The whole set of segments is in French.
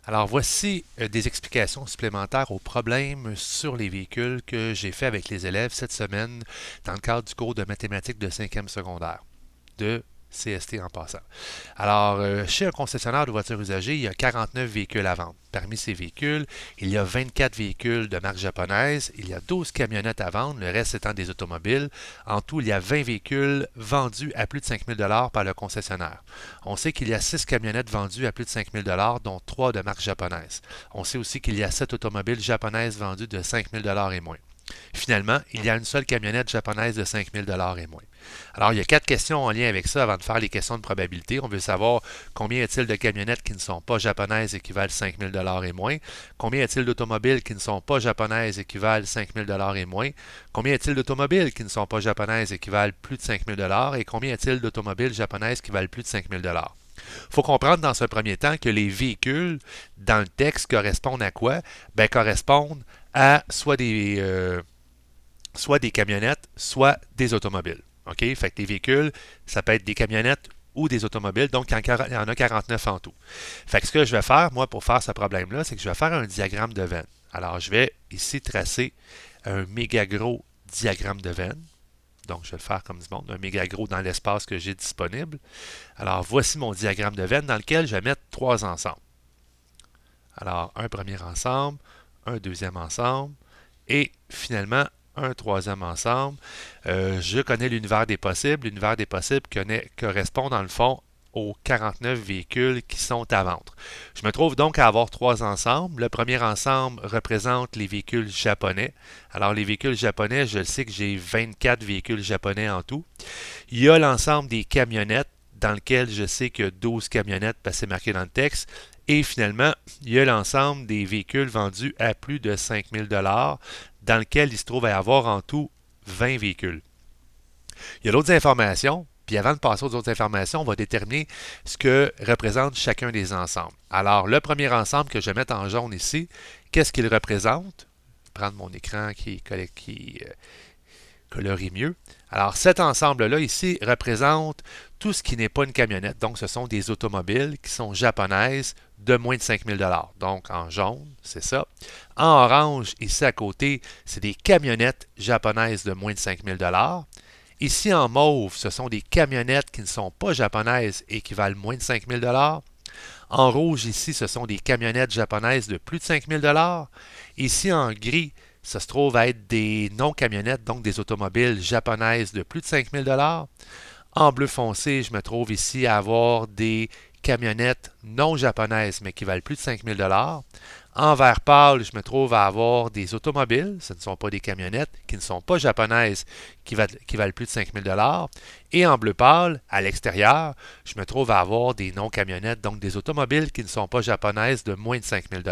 Alors voici des explications supplémentaires aux problèmes sur les véhicules que j'ai fait avec les élèves cette semaine dans le cadre du cours de mathématiques de 5e secondaire de CST en passant. Alors, chez un concessionnaire de voitures usagées, il y a 49 véhicules à vendre. Parmi ces véhicules, il y a 24 véhicules de marque japonaise, il y a 12 camionnettes à vendre, le reste étant des automobiles. En tout, il y a 20 véhicules vendus à plus de 5 000 par le concessionnaire. On sait qu'il y a 6 camionnettes vendues à plus de 5 000 dont 3 de marque japonaise. On sait aussi qu'il y a 7 automobiles japonaises vendues de 5 000 et moins. Finalement, il y a une seule camionnette japonaise de 5 000 et moins. Alors, il y a 4 questions en lien avec ça avant de faire les questions de probabilité. On veut savoir combien y a-t-il de camionnettes qui ne sont pas japonaises et qui valent 5 000 et moins? Combien y a-t-il d'automobiles qui ne sont pas japonaises et qui valent 5 000 et moins? Combien y a-t-il d'automobiles qui ne sont pas japonaises et qui valent plus de 5 000 et combien y a-t-il d'automobiles japonaises qui valent plus de 5 000 Il faut comprendre dans ce premier temps que les véhicules dans le texte correspondent à quoi? Ben, correspondent à soit des camionnettes, soit des automobiles. OK? Fait que les véhicules, ça peut être des camionnettes ou des automobiles, donc il y en a 49 en tout. Fait que ce que je vais faire, moi, pour faire ce problème-là, c'est que je vais faire un diagramme de veine. Alors, je vais ici tracer un méga gros diagramme de veine. Donc, je vais le faire comme du monde, un méga gros dans l'espace que j'ai disponible. Alors, voici mon diagramme de veine dans lequel je vais mettre 3 ensembles. Alors, un premier ensemble, un deuxième ensemble, et finalement un troisième ensemble. Je connais l'univers des possibles. L'univers des possibles correspond dans le fond aux 49 véhicules qui sont à vendre. Je me trouve donc à avoir 3 ensembles. Le premier ensemble représente les véhicules japonais. Alors les véhicules japonais, je sais que j'ai 24 véhicules japonais en tout. Il y a l'ensemble des camionnettes dans lequel je sais que 12 camionnettes parce que c'est marqué dans le texte. Et finalement, il y a l'ensemble des véhicules vendus à plus de 5 000 dans lequel il se trouve à y avoir en tout 20 véhicules. Il y a d'autres informations, puis avant de passer aux autres informations, on va déterminer ce que représente chacun des ensembles. Alors, le premier ensemble que je vais mettre en jaune ici, qu'est-ce qu'il représente? Je vais prendre mon écran qui colorie mieux. Alors, cet ensemble-là ici représente tout ce qui n'est pas une camionnette. Donc, ce sont des automobiles qui sont japonaises de moins de 5 000 Donc, en jaune, c'est ça. En orange, ici à côté, c'est des camionnettes japonaises de moins de 5 000 Ici, en mauve, ce sont des camionnettes qui ne sont pas japonaises et qui valent moins de 5 000 En rouge, ici, ce sont des camionnettes japonaises de plus de 5 000 Ici, en gris, ça se trouve à être des non-camionnettes, donc des automobiles japonaises de plus de 5 000 En bleu foncé, je me trouve ici à avoir des camionnettes non japonaises, mais qui valent plus de 5 000 En vert pâle, je me trouve à avoir des automobiles, ce ne sont pas des camionnettes, qui ne sont pas japonaises, qui valent plus de 5 000 Et en bleu pâle, à l'extérieur, je me trouve à avoir des non-camionnettes, donc des automobiles qui ne sont pas japonaises de moins de 5 000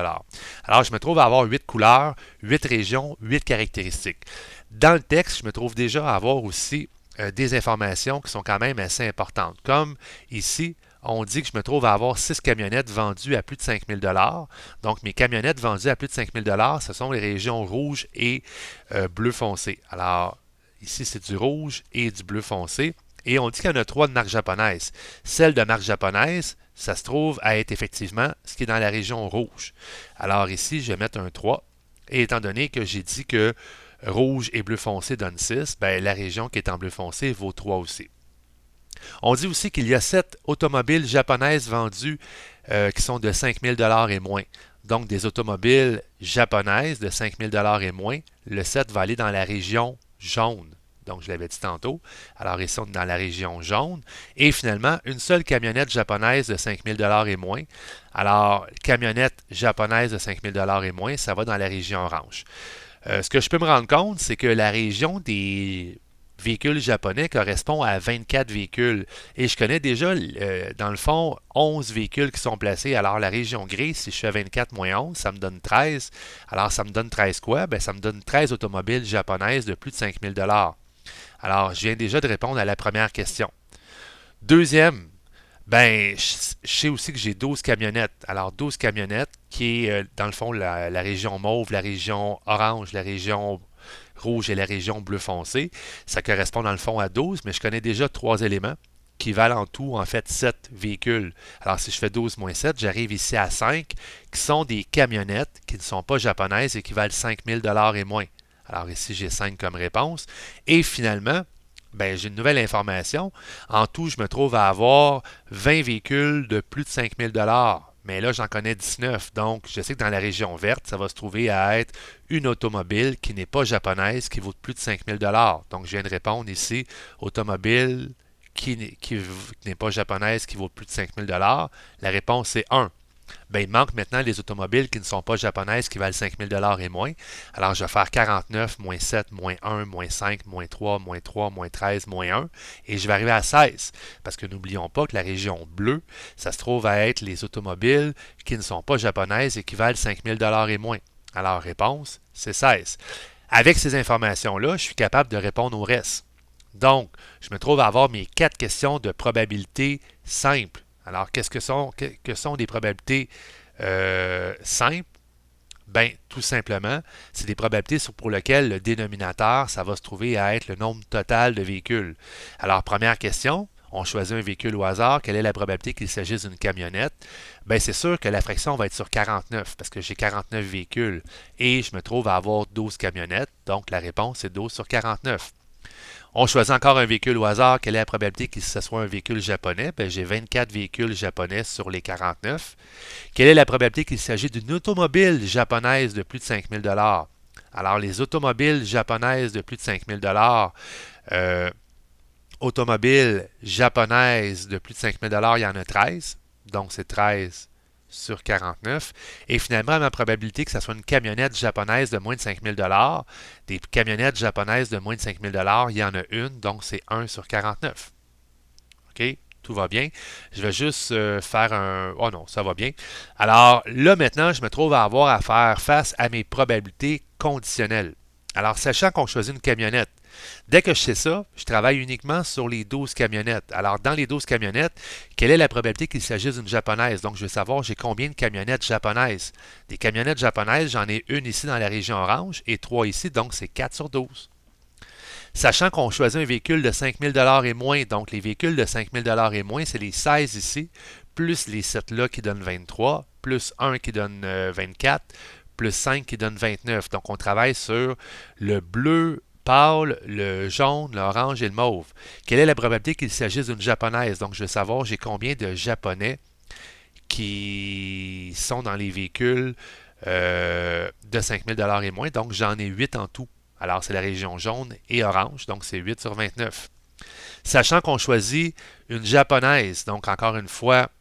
Alors, je me trouve à avoir 8 couleurs, 8 régions, 8 caractéristiques. Dans le texte, je me trouve déjà à avoir aussi des informations qui sont quand même assez importantes. Comme ici, on dit que je me trouve à avoir 6 camionnettes vendues à plus de 5 000 Donc, mes camionnettes vendues à plus de 5 000 ce sont les régions rouge et bleu foncé. Alors, ici, c'est du rouge et du bleu foncé. Et on dit qu'il y en a 3 de marque japonaise. Celle de marque japonaise, ça se trouve à être effectivement ce qui est dans la région rouge. Alors ici, je vais mettre un 3. Et étant donné que j'ai dit que rouge et bleu foncé donnent 6, ben, la région qui est en bleu foncé vaut 3 aussi. On dit aussi qu'il y a 7 automobiles japonaises vendues qui sont de 5 000 et moins. Donc, des automobiles japonaises de 5 000 et moins. Le 7 va aller dans la région jaune. Donc, je l'avais dit tantôt. Alors, ici, on est dans la région jaune. Et finalement, une seule camionnette japonaise de 5 000 et moins. Alors, camionnette japonaise de 5 000 et moins, ça va dans la région orange. Ce que je peux me rendre compte, c'est que la région des véhicules japonais correspond à 24 véhicules. Et je connais déjà, dans le fond, 11 véhicules qui sont placés. Alors, la région grise, si je fais 24 moins 11, ça me donne 13. Alors, ça me donne 13 quoi? Ben, ça me donne 13 automobiles japonaises de plus de 5 000 Alors, je viens déjà de répondre à la première question. Deuxième, ben, je sais aussi que j'ai 12 camionnettes. Alors, 12 camionnettes qui est, dans le fond, la région mauve, la région orange, la région rouge et la région bleu foncé. Ça correspond, dans le fond, à 12, mais je connais déjà 3 éléments. qui valent en tout, en fait, 7 véhicules. Alors, si je fais 12 moins 7, j'arrive ici à 5, qui sont des camionnettes qui ne sont pas japonaises et qui valent 5 000 et moins. Alors, ici, j'ai 5 comme réponse. Et finalement, ben, j'ai une nouvelle information. En tout, je me trouve à avoir 20 véhicules de plus de 5 000 mais là, j'en connais 19. Donc, je sais que dans la région verte, ça va se trouver à être une automobile qui n'est pas japonaise, qui vaut plus de 5 000 Donc, je viens de répondre ici, automobile qui n'est pas japonaise, qui vaut plus de 5 000 La réponse est 1. Ben, il manque maintenant les automobiles qui ne sont pas japonaises, qui valent 5 000 et moins. Alors, je vais faire 49, moins 7, moins 1, moins 5, moins 3, moins 3, moins 13, moins 1. Et je vais arriver à 16. Parce que n'oublions pas que la région bleue, ça se trouve à être les automobiles qui ne sont pas japonaises et qui valent 5 000 et moins. Alors, réponse, c'est 16. Avec ces informations-là, je suis capable de répondre au reste. Donc, je me trouve à avoir mes 4 questions de probabilité simples. Alors, qu'est-ce que sont des probabilités simples? Ben, tout simplement, c'est des probabilités pour lesquelles le dénominateur, ça va se trouver à être le nombre total de véhicules. Alors, première question, on choisit un véhicule au hasard. Quelle est la probabilité qu'il s'agisse d'une camionnette? Ben, c'est sûr que la fraction va être sur 49 parce que j'ai 49 véhicules et je me trouve à avoir 12 camionnettes. Donc, la réponse est 12 sur 49. On choisit encore un véhicule au hasard. Quelle est la probabilité que ce soit un véhicule japonais? Ben, j'ai 24 véhicules japonais sur les 49. Quelle est la probabilité qu'il s'agit d'une automobile japonaise de plus de 5 000 Alors, les automobiles japonaises de plus de 5 000 automobiles japonaises de plus de 5 000 il y en a 13. Donc, c'est 13 sur 49. Et finalement, ma probabilité que ce soit une camionnette japonaise de moins de 5 000 des camionnettes japonaises de moins de 5 000 il y en a une, donc c'est 1 sur 49. OK? Tout va bien. Je vais juste faire un... Oh non, ça va bien. Alors là, maintenant, je me trouve à avoir à faire face à mes probabilités conditionnelles. Alors, sachant qu'on choisit une camionnette, dès que je sais ça, je travaille uniquement sur les 12 camionnettes. Alors, dans les 12 camionnettes, quelle est la probabilité qu'il s'agisse d'une japonaise? Donc, je veux savoir, j'ai combien de camionnettes japonaises? Des camionnettes japonaises, j'en ai une ici dans la région orange et 3 ici, donc c'est 4 sur 12. Sachant qu'on choisit un véhicule de 5 000 et moins, donc les véhicules de 5 000 et moins, c'est les 16 ici, plus les 7 là qui donnent 23, plus 1 qui donne 24, plus 5 qui donne 29. Donc, on travaille sur le bleu pâle, le jaune, l'orange et le mauve. Quelle est la probabilité qu'il s'agisse d'une japonaise? Donc, je veux savoir, j'ai combien de japonais qui sont dans les véhicules de 5 000 et moins. Donc, j'en ai 8 en tout. Alors, c'est la région jaune et orange, donc c'est 8 sur 29. Sachant qu'on choisit une japonaise, donc encore une fois,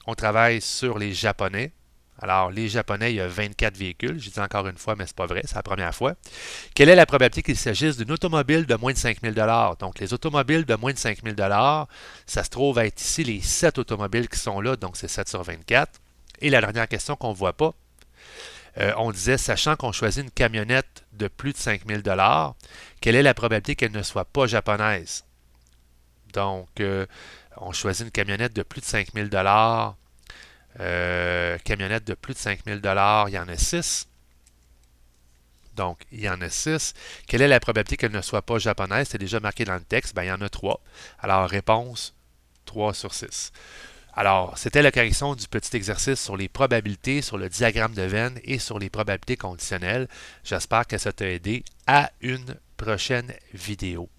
on travaille sur les japonais. Alors, les japonais, il y a 24 véhicules. Je dis encore une fois, mais c'est pas vrai, c'est la première fois. Quelle est la probabilité qu'il s'agisse d'une automobile de moins de 5 000 Donc, les automobiles de moins de 5 000 ça se trouve à être ici les 7 automobiles qui sont là, donc c'est 7 sur 24. Et la dernière question qu'on ne voit pas, on disait, sachant qu'on choisit une camionnette de plus de 5 000 quelle est la probabilité qu'elle ne soit pas japonaise? Donc, on choisit une camionnette de plus de 5 000 camionnette de plus de 5 000 il y en a 6. Donc, il y en a 6. Quelle est la probabilité qu'elle ne soit pas japonaise? C'est déjà marqué dans le texte. Ben, il y en a 3. Alors, réponse 3 sur 6. Alors, c'était la correction du petit exercice sur les probabilités, sur le diagramme de Venn et sur les probabilités conditionnelles. J'espère que ça t'a aidé. À une prochaine vidéo.